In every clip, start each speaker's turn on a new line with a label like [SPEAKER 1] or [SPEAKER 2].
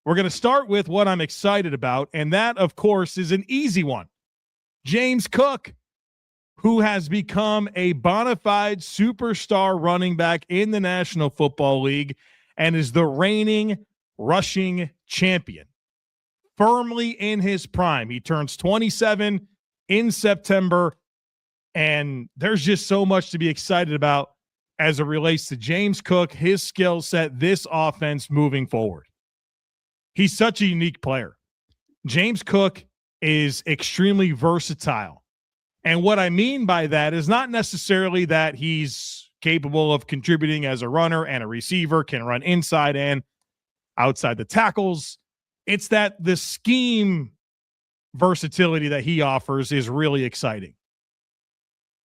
[SPEAKER 1] We're going to start with what I'm excited about, and that, of course, is an easy one. James Cook, who has become a bona fide superstar running back in the National Football League and is the reigning rushing champion. Firmly in his prime. He turns 27 in September, and there's just so much to be excited about as it relates to James Cook, his skill set, this offense moving forward. He's such a unique player. James Cook is extremely versatile. And what I mean by that is not necessarily that he's capable of contributing as a runner and a receiver, can run inside and outside the tackles. It's that the scheme versatility that he offers is really exciting.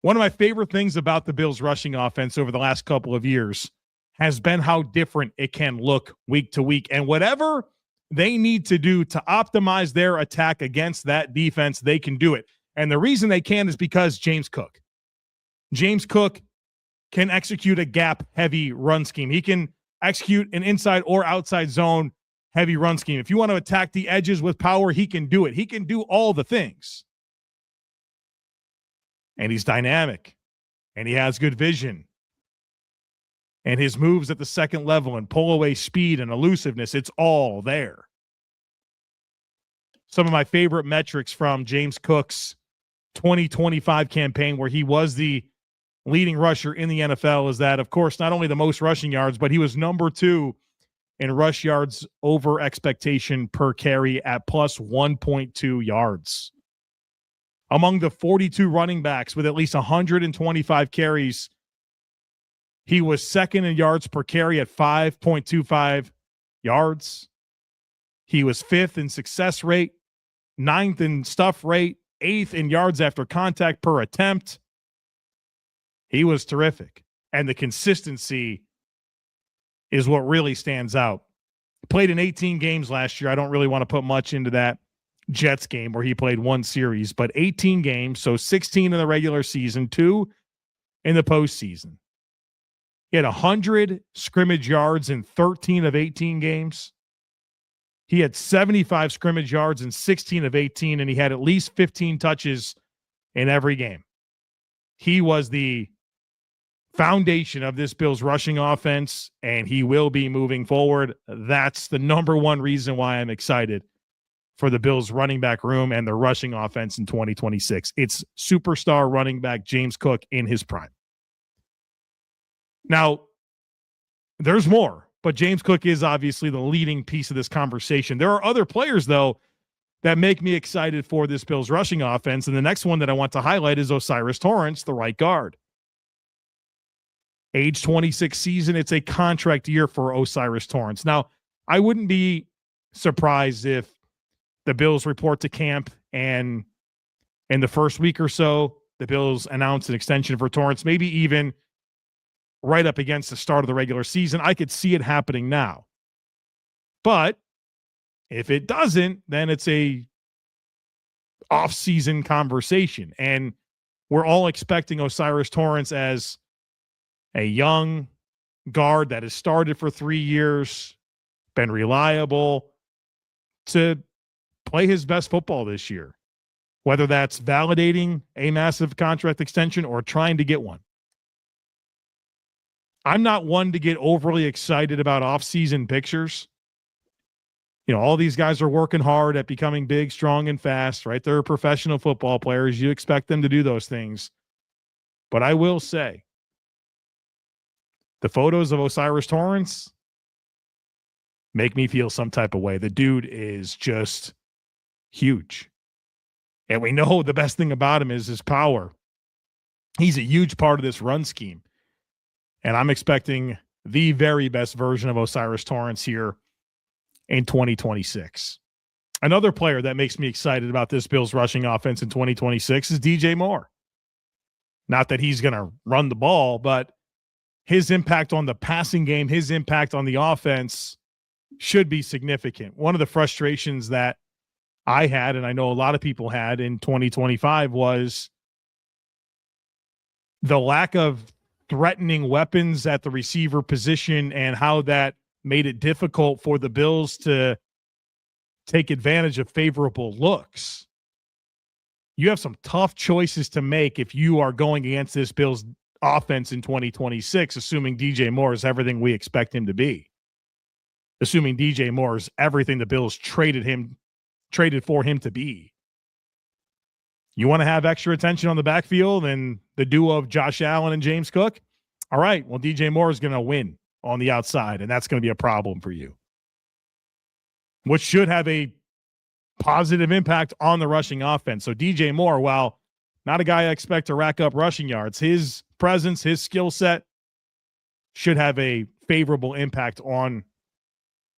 [SPEAKER 1] One of my favorite things about the Bills rushing offense over the last couple of years has been how different it can look week to week. And whatever they need to do to optimize their attack against that defense, they can do it. And the reason they can is because James Cook can execute a gap-heavy run scheme. He can execute an inside or outside zone heavy run scheme. If you want to attack the edges with power, he can do it. He can do all the things. And he's dynamic. And he has good vision. And his moves at the second level and pull-away speed and elusiveness, it's all there. Some of my favorite metrics from James Cook's 2025 campaign, where he was the leading rusher in the NFL, is that, of course, not only the most rushing yards, but he was number 2 in rush yards over expectation per carry at plus 1.2 yards. Among the 42 running backs with at least 125 carries, he was second in yards per carry at 5.25 yards. He was 5th in success rate, 9th in stuff rate, 8th in yards after contact per attempt. He was terrific. And the consistency is what really stands out. Played in 18 games last year. I don't really want to put much into that Jets game where he played one series, but 18 games, so 16 in the regular season, 2 in the postseason. He had 100 scrimmage yards in 13 of 18 games. He had 75 scrimmage yards in 16 of 18, and he had at least 15 touches in every game. He was the foundation of this Bills rushing offense, and he will be moving forward. That's the number one reason why I'm excited for the Bills running back room and the rushing offense in 2026. It's superstar running back James Cook in his prime. Now, there's more, but James Cook is obviously the leading piece of this conversation. There are other players, though, that make me excited for this Bills rushing offense, and the next one that I want to highlight is O'Cyrus Torrence, the right guard. Age 26 season, it's a contract year for O'Cyrus Torrence. Now, I wouldn't be surprised if the Bills report to camp and in the first week or so, the Bills announce an extension for Torrence, maybe even right up against the start of the regular season. I could see it happening now. But if it doesn't, then it's a off-season conversation. And we're all expecting O'Cyrus Torrence as a young guard that has started for 3 years, been reliable, to play his best football this year, whether that's validating a massive contract extension or trying to get one. I'm not one to get overly excited about off-season pictures. You know, all these guys are working hard at becoming big, strong, and fast, right? They're professional football players. You expect them to do those things. But I will say, the photos of O'Cyrus Torrence make me feel some type of way. The dude is just huge. And we know the best thing about him is his power. He's a huge part of this run scheme. And I'm expecting the very best version of O'Cyrus Torrence here in 2026. Another player that makes me excited about this Bills rushing offense in 2026 is DJ Moore. Not that he's going to run the ball, but his impact on the passing game, his impact on the offense should be significant. One of the frustrations that I had, and I know a lot of people had in 2025, was the lack of threatening weapons at the receiver position and how that made it difficult for the Bills to take advantage of favorable looks. You have some tough choices to make if you are going against this Bills offense in 2026, assuming DJ Moore is everything we expect him to be. Assuming DJ Moore is everything the Bills traded for him to be. You want to have extra attention on the backfield and the duo of Josh Allen and James Cook? All right, well, DJ Moore is going to win on the outside, and that's going to be a problem for you, which should have a positive impact on the rushing offense. So DJ Moore, while not a guy I expect to rack up rushing yards, his presence, his skill set should have a favorable impact on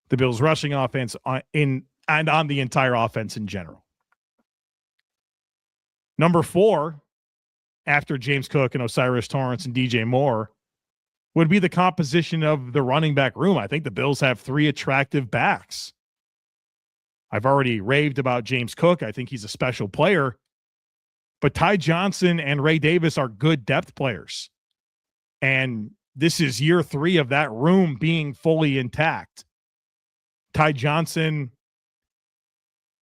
[SPEAKER 1] the Bills' rushing offense and on the entire offense in general. Number 4, after James Cook and O'Cyrus Torrence and DJ Moore, would be the composition of the running back room. I think the Bills have 3 attractive backs. I've already raved about James Cook. I think he's a special player. But Ty Johnson and Ray Davis are good depth players. And this is year 3 of that room being fully intact. Ty Johnson,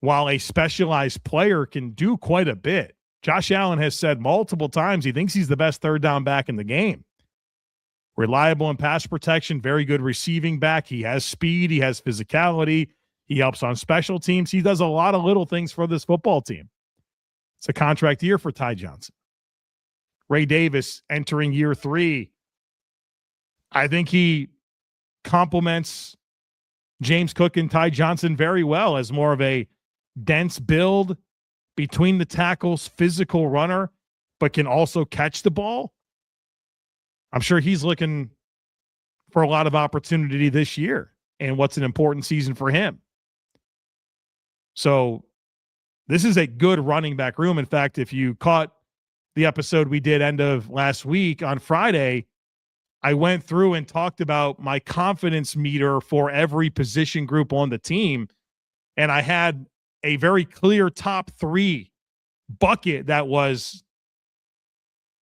[SPEAKER 1] while a specialized player, can do quite a bit. Josh Allen has said multiple times he thinks he's the best third down back in the game. Reliable in pass protection, very good receiving back. He has speed. He has physicality. He helps on special teams. He does a lot of little things for this football team. It's a contract year for Ty Johnson. Ray Davis entering year 3. I think he complements James Cook and Ty Johnson very well as more of a dense build, between the tackles, physical runner, but can also catch the ball. I'm sure he's looking for a lot of opportunity this year and what's an important season for him. So this is a good running back room. In fact, if you caught the episode we did end of last week on Friday, I went through and talked about my confidence meter for every position group on the team. And I had a very clear top 3 bucket that was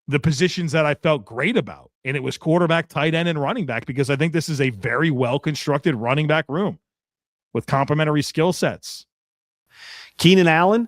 [SPEAKER 1] the positions that I felt great about. And it was quarterback, tight end, and running back, because I think this is a very well-constructed running back room with complementary skill sets.
[SPEAKER 2] Keenan Allen,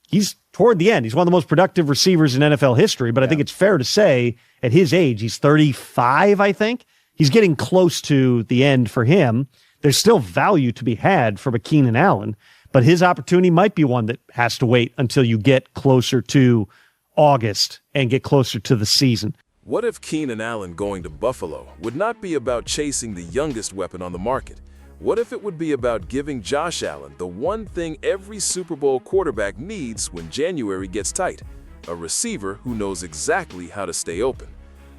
[SPEAKER 2] he's toward the end. He's one of the most productive receivers in NFL history, but I think it's fair to say at his age, he's 35, I think. He's getting close to the end for him. There's still value to be had from a Keenan Allen, but his opportunity might be one that has to wait until you get closer to August and get closer to the season.
[SPEAKER 3] What if Keenan Allen going to Buffalo would not be about chasing the youngest weapon on the market? What if it would be about giving Josh Allen the one thing every Super Bowl quarterback needs when January gets tight? A receiver who knows exactly how to stay open.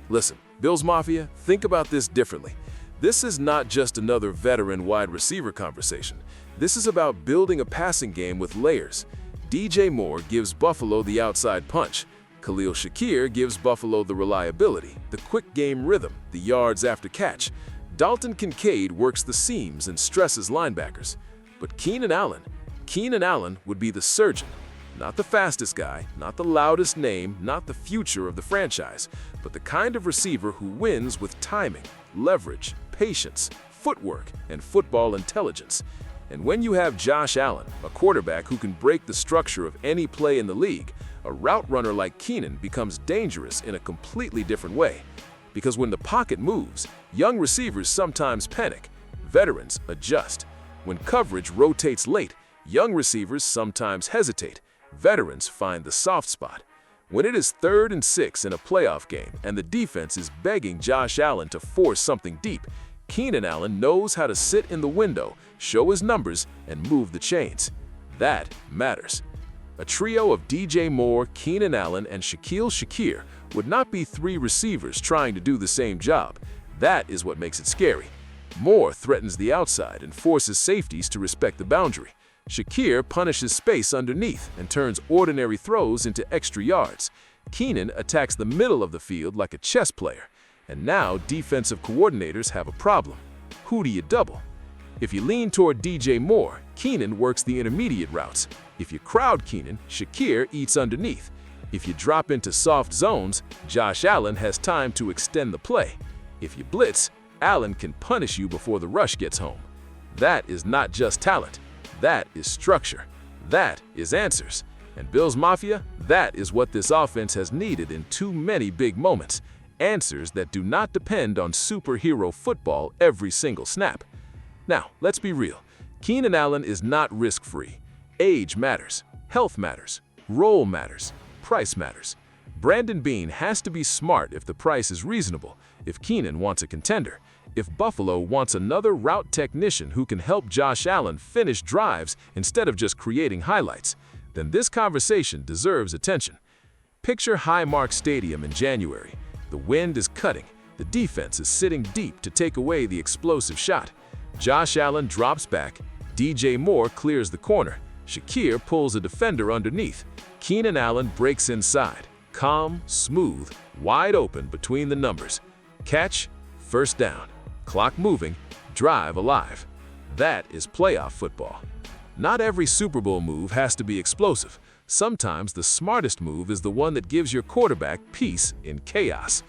[SPEAKER 3] Listen, Bills Mafia, think about this differently. This is not just another veteran wide receiver conversation. This is about building a passing game with layers. DJ Moore gives Buffalo the outside punch. Khalil Shakir gives Buffalo the reliability, the quick game rhythm, the yards after catch. Dalton Kincaid works the seams and stresses linebackers. But Keenan Allen would be the surgeon. Not the fastest guy, not the loudest name, not the future of the franchise, but the kind of receiver who wins with timing, leverage, patience, footwork, and football intelligence. And when you have Josh Allen, a quarterback who can break the structure of any play in the league, a route runner like Keenan becomes dangerous in a completely different way. Because when the pocket moves, young receivers sometimes panic. Veterans adjust. When coverage rotates late, young receivers sometimes hesitate. Veterans find the soft spot. When it is 3rd and 6 in a playoff game and the defense is begging Josh Allen to force something deep, Keenan Allen knows how to sit in the window, show his numbers, and move the chains. That matters. A trio of DJ Moore, Keenan Allen, and Shaquille Shakir would not be 3 receivers trying to do the same job. That is what makes it scary. Moore threatens the outside and forces safeties to respect the boundary. Shakir punishes space underneath and turns ordinary throws into extra yards. Keenan attacks the middle of the field like a chess player. And now defensive coordinators have a problem. Who do you double? If you lean toward DJ Moore, Keenan works the intermediate routes. If you crowd Keenan, Shakir eats underneath. If you drop into soft zones, Josh Allen has time to extend the play. If you blitz, Allen can punish you before the rush gets home. That is not just talent. That is structure. That is answers. And Bills Mafia, that is what this offense has needed in too many big moments. Answers that do not depend on superhero football every single snap. Now, let's be real. Keenan Allen is not risk-free. Age matters. Health matters. Role matters. Price matters. Brandon Beane has to be smart if the price is reasonable, if Keenan wants a contender, if Buffalo wants another route technician who can help Josh Allen finish drives instead of just creating highlights, then this conversation deserves attention. Picture Highmark Stadium in January. The wind is cutting. The defense is sitting deep to take away the explosive shot. Josh Allen drops back. DJ Moore clears the corner. Shakir pulls a defender underneath. Keenan Allen breaks inside. Calm, smooth, wide open between the numbers. Catch, first down. Clock moving, drive alive. That is playoff football. Not every Super Bowl move has to be explosive. Sometimes the smartest move is the one that gives your quarterback peace in chaos.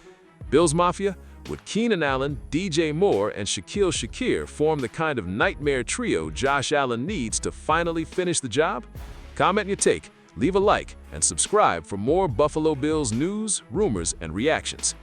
[SPEAKER 3] Bills Mafia, would Keenan Allen, DJ Moore, and Shaquille Shakir form the kind of nightmare trio Josh Allen needs to finally finish the job? Comment your take, leave a like, and subscribe for more Buffalo Bills news, rumors, and reactions.